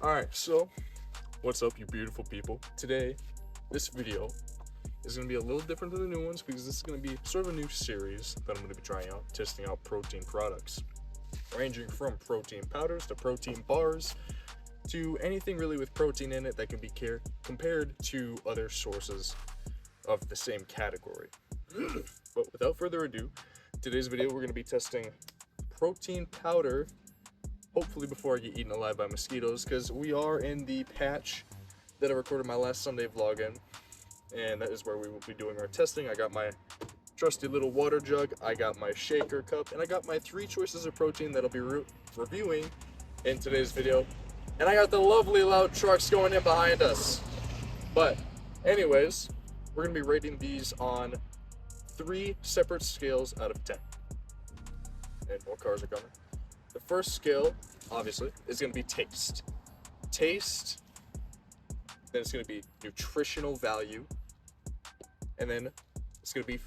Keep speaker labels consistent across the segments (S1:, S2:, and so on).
S1: Alright, so what's up, you beautiful people? Today, this video is going to be a little different than the new ones because this is going to be sort of a new series that I'm going to be trying out, testing out protein products, ranging from protein powders to protein bars to anything really with protein in it that can be compared to other sources of the same category. But without further ado, today's video we're going to be testing protein powder, hopefully before I get eaten alive by mosquitoes, because we are in the patch that I recorded my last Sunday vlog in, and that is where we will be doing our testing. I got my trusty little water jug, I got my shaker cup, and I got my 3 choices of protein that I'll be reviewing in today's video. And I got the lovely loud trucks going in behind us. But anyways, we're going to be rating these on 3 separate scales out of 10. And more cars are coming. The first scale, obviously, is going to be taste. Taste, then it's going to be nutritional value, and then it's going to be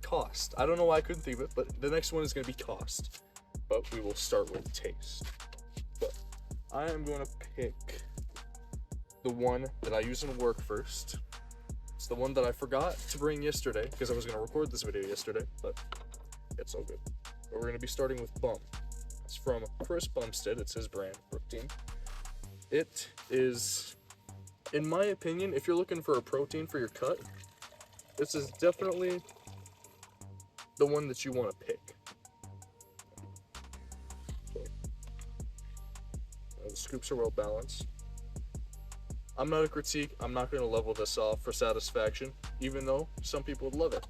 S1: cost. I don't know why I couldn't think of it, but the next one is going to be cost. But we will start with taste. But I am going to pick the one that I use in work first. It's the one that I forgot to bring yesterday because I was going to record this video yesterday, but it's all good. But we're going to be starting with Bum. It's from Chris Bumstead. It's his brand, protein. It is, in my opinion, if you're looking for a protein for your cut, this is definitely the one that you want to pick. The scoops are well balanced. I'm not a critique. I'm not going to level this off for satisfaction, even though some people would love it.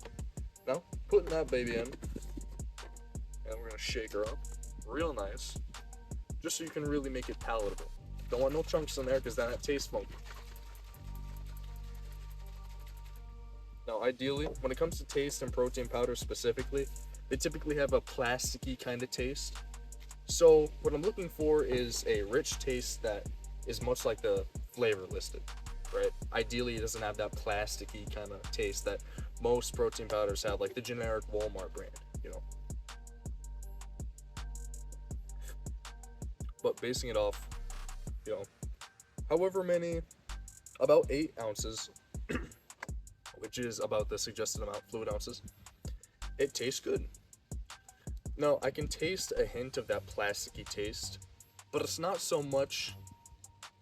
S1: Now, putting that baby in, and we're going to shake her up real nice, just so you can really make it palatable. Don't want no chunks in there because then it tastes funky. Now, ideally, when it comes to taste and protein powder specifically, they typically have a plasticky kind of taste. So what I'm looking for is a rich taste that is much like the flavor listed, right? Ideally, it doesn't have that plasticky kind of taste that most protein powders have, like the generic Walmart brand, you know. But basing it off, you know, however many, about 8 ounces, which is about the suggested amount, fluid ounces, it tastes good. Now, I can taste a hint of that plasticky taste, but it's not so much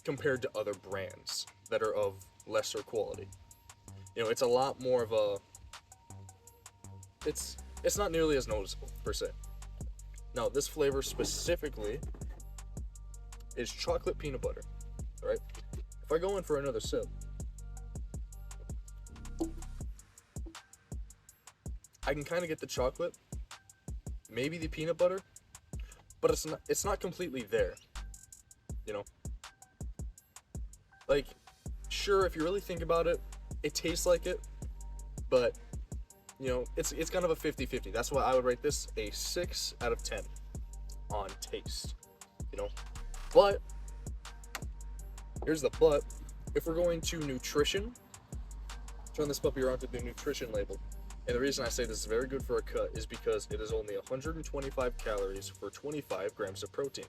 S1: compared to other brands that are of lesser quality. You know, it's a lot more of a, it's not nearly as noticeable, per se. Now, this flavor specifically is chocolate peanut butter, right? If I go in for another sip, I can kind of get the chocolate, maybe the peanut butter, but it's not completely there, you know? Like, sure, if you really think about it, it tastes like it, but, you know, it's kind of a 50-50. That's why I would rate this a 6 out of 10 on taste, you know? But, here's the but, if we're going to nutrition, turn this puppy around to the nutrition label. And the reason I say this is very good for a cut is because it is only 125 calories for 25 grams of protein.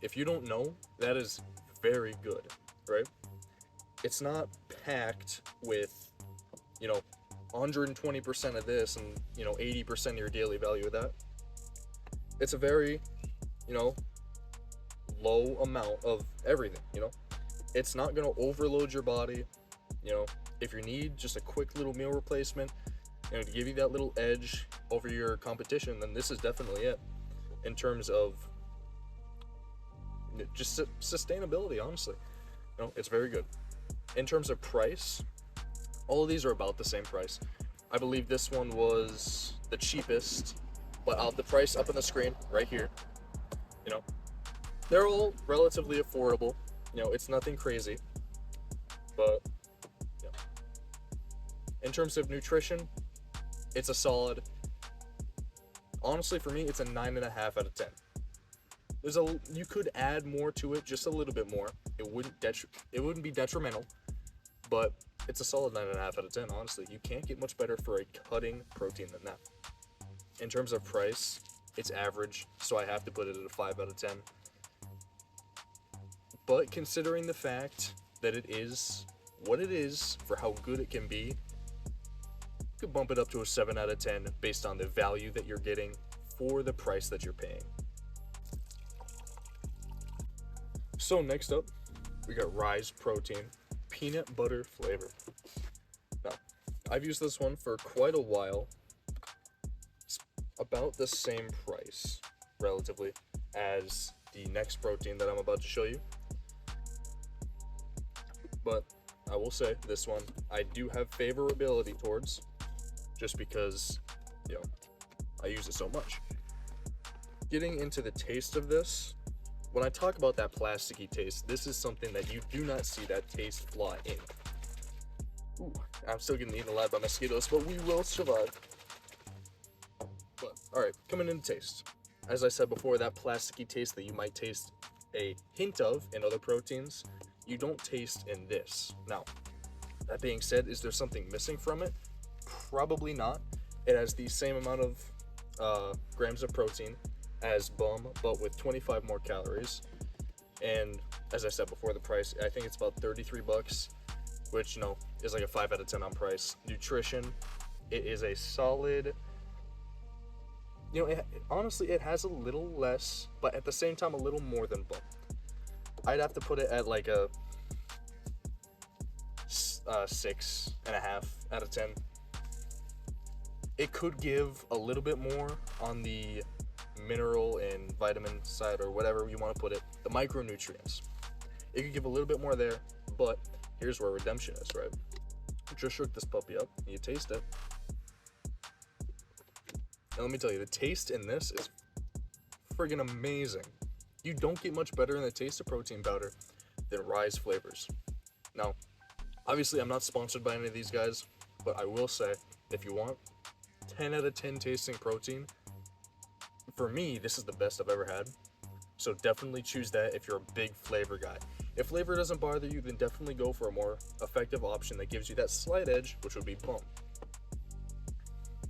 S1: If you don't know, that is very good, right? It's not packed with, you know, 120% of this and, you know, 80% of your daily value of that. It's a very, you know, low amount of everything, you know? It's not going to overload your body, you know? If you need just a quick little meal replacement, you know, to give you that little edge over your competition, then this is definitely it in terms of just sustainability, honestly. You know, it's very good. In terms of price, all of these are about the same price. I believe this one was the cheapest, but I'll have the price up on the screen right here. You know, they're all relatively affordable. You know, it's nothing crazy, but yeah. In terms of nutrition, it's a solid, honestly for me, it's a 9.5 out of 10. You could add more to it, just a little bit more. It wouldn't be detrimental, but it's a solid 9.5 out of 10, honestly. You can't get much better for a cutting protein than that. In terms of price, it's average, so I have to put it at a 5 out of 10. But considering the fact that it is what it is for how good it can be, you could bump it up to a 7 out of 10 based on the value that you're getting for the price that you're paying. So next up, we got Rise Protein Peanut Butter Flavor. Now, I've used this one for quite a while. It's about the same price, relatively, as the next protein that I'm about to show you. But I will say, this one I do have favorability towards, just because, you know, I use it so much. Getting into the taste of this, when I talk about that plasticky taste, this is something that you do not see that taste flaw in. Ooh, I'm still getting eaten alive by mosquitoes, but we will survive. But, alright, coming into taste. As I said before, that plasticky taste that you might taste a hint of in other proteins, you don't taste in this. Now, that being said, is there something missing from it? Probably not. It has the same amount of grams of protein as BUM, but with 25 more calories. And as I said before, the price, I think it's about 33 bucks, which, you know, is like a 5 out of 10 on price. Nutrition, it is a solid, you know, honestly, it has a little less, but at the same time, a little more than BUM. I'd have to put it at like a 6.5 out of 10. It could give a little bit more on the mineral and vitamin side, or whatever you want to put it, the micronutrients. It could give a little bit more there, but here's where redemption is, right? Just shook this puppy up, you taste it. And let me tell you, the taste in this is friggin' amazing. You don't get much better in the taste of protein powder than Rise flavors. Now, obviously I'm not sponsored by any of these guys, but I will say, if you want 10 out of 10 tasting protein, for me, this is the best I've ever had. So definitely choose that if you're a big flavor guy. If flavor doesn't bother you, then definitely go for a more effective option that gives you that slight edge, which would be BUM.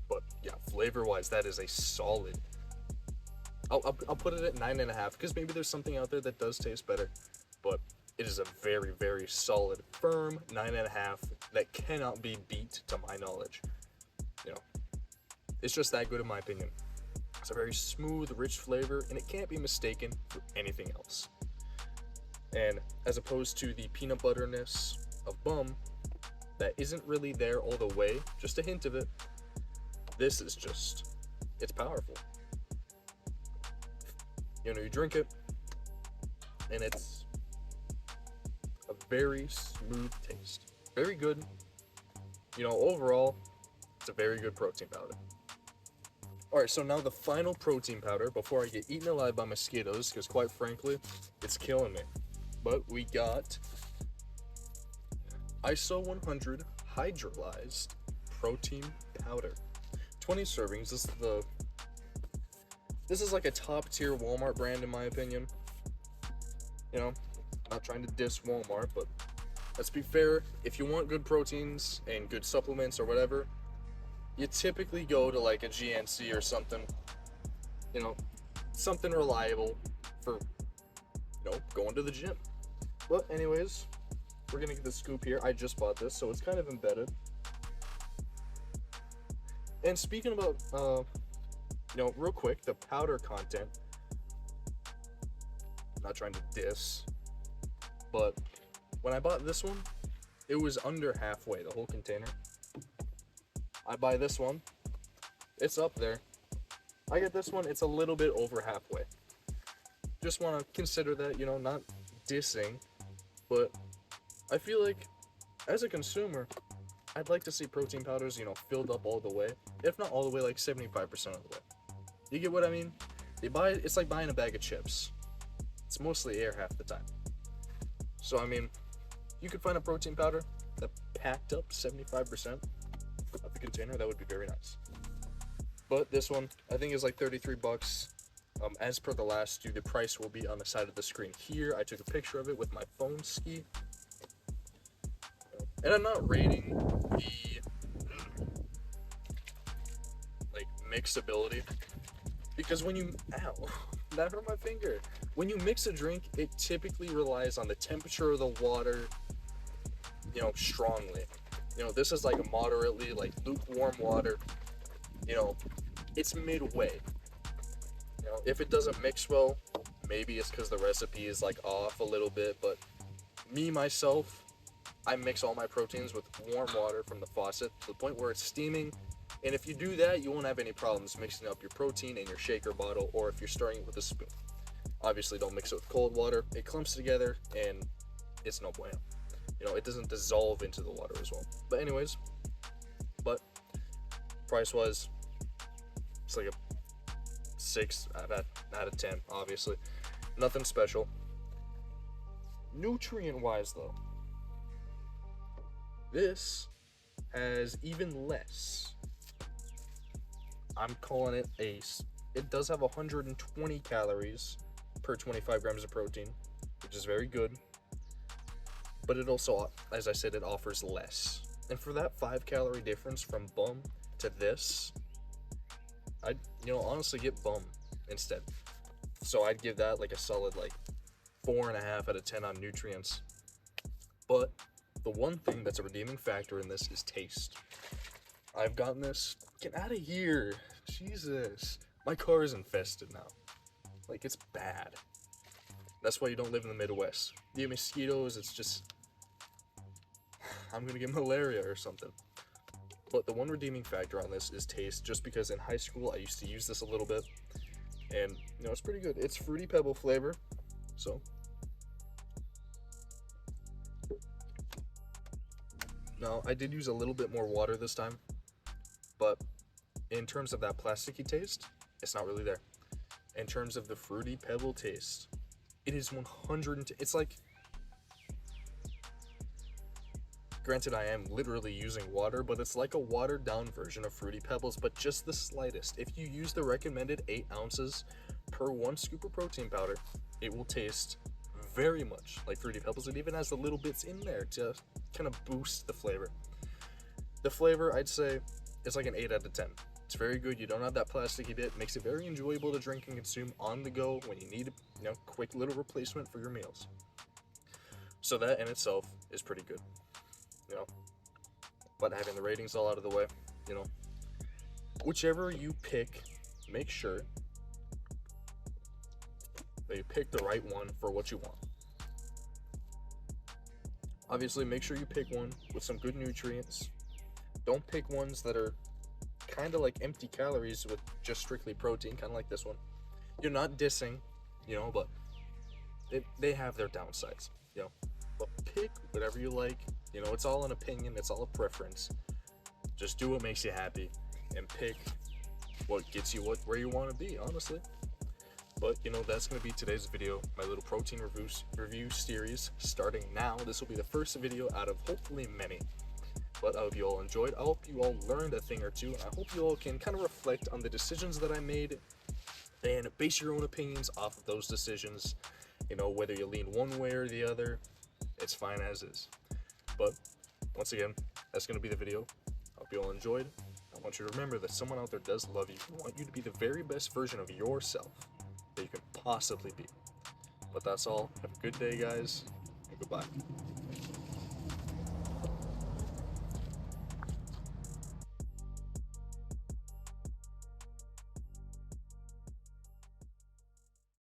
S1: But yeah, flavor-wise, that is a solid. I'll put it at 9.5, because maybe there's something out there that does taste better, but it is a very, very solid, firm 9.5 that cannot be beat to my knowledge. You know, it's just that good in my opinion. It's a very smooth, rich flavor, and it can't be mistaken for anything else. And as opposed to the peanut butterness of BUM, that isn't really there all the way, just a hint of it, this is just, it's powerful. You know, you drink it, and it's a very smooth taste. Very good. You know, overall, it's a very good protein powder. Alright, so now the final protein powder before I get eaten alive by mosquitoes, because quite frankly, it's killing me. But we got ISO 100 hydrolyzed protein powder. 20 servings. This is like a top tier Walmart brand in my opinion. You know, not trying to diss Walmart, but let's be fair, if you want good proteins and good supplements or whatever, you typically go to like a GNC or something, you know, something reliable for, you know, going to the gym. But anyways, we're gonna get the scoop here. I just bought this, so it's kind of embedded. And speaking about, you know, real quick, the powder content, I'm not trying to diss, but when I bought this one, it was under halfway, the whole container. I buy this one, it's up there. I get this one, it's a little bit over halfway. Just want to consider that, you know, not dissing, but I feel like as a consumer, I'd like to see protein powders, you know, filled up all the way. If not all the way, like 75% of the way. You get what I mean? It's like buying a bag of chips. It's mostly air half the time. So, I mean, you could find a protein powder that packed up 75% of the container, that would be very nice. But this one, I think is like 33 bucks. As per the last due, the price will be on the side of the screen here. I took a picture of it with my phone ski. And I'm not rating the like mixability, because when you, ow, that hurt my finger. When you mix a drink, it typically relies on the temperature of the water, strongly. This is like a moderately like lukewarm water. You know, it's midway. If it doesn't mix well, maybe it's because the recipe is like off a little bit, but me myself, I mix all my proteins with warm water from the faucet to the point where it's steaming. And if you do that, you won't have any problems mixing up your protein in your shaker bottle, or if you're stirring it with a spoon. Obviously, don't mix it with cold water. It clumps together and it's no bueno. It doesn't dissolve into the water as well. But anyways, price-wise, it's like a 6 out of 10, obviously. Nothing special. Nutrient-wise, though, this has even less. I'm calling it it does have 120 calories per 25 grams of protein, which is very good. But it also, as I said, it offers less. And for that 5-calorie difference from Bum to this, I'd, honestly get Bum instead. So I'd give that like a solid 4.5 out of 10 on nutrients. But the one thing that's a redeeming factor in this is taste. I've gotten this. Get out of here. Jesus. My car is infested now. It's bad. That's why you don't live in the Midwest. You get mosquitoes, it's just... I'm gonna get malaria or something. But the one redeeming factor on this is taste, just because in high school I used to use this a little bit. And, it's pretty good. It's Fruity Pebble flavor, so... Now, I did use a little bit more water this time, but in terms of that plasticky taste, it's not really there. In terms of the Fruity Pebble taste, it is 100. It's like, granted, I am literally using water, but it's like a watered down version of Fruity Pebbles, but just the slightest. If you use the recommended 8 ounces per 1 scoop of protein powder, it will taste very much like Fruity Pebbles. It even has the little bits in there to kind of boost the flavor. The flavor, I'd say, is like an 8 out of 10. It's very good. You don't have that plasticky bit. Makes it very enjoyable to drink and consume on the go when you need a quick little replacement for your meals. So that in itself is pretty good. But having the ratings all out of the way, whichever you pick, make sure that you pick the right one for what you want. Obviously, make sure you pick one with some good nutrients. Don't pick ones that are kind of like empty calories with just strictly protein, kind of like this one. You're not dissing, but they have their downsides, But pick whatever you like. It's all an opinion, it's all a preference. Just do what makes you happy and pick what gets you where you want to be, honestly. But that's going to be today's video, my little protein review series starting now. This will be the first video out of hopefully many. But I hope you all enjoyed. I hope you all learned a thing or two, and I hope you all can kind of reflect on the decisions that I made and base your own opinions off of those decisions. Whether you lean one way or the other, it's fine as is. But once again, that's going to be the video. I hope you all enjoyed. I want you to remember that someone out there does love you. I want you to be the very best version of yourself that you can possibly be. But that's all. Have a good day, guys, and goodbye.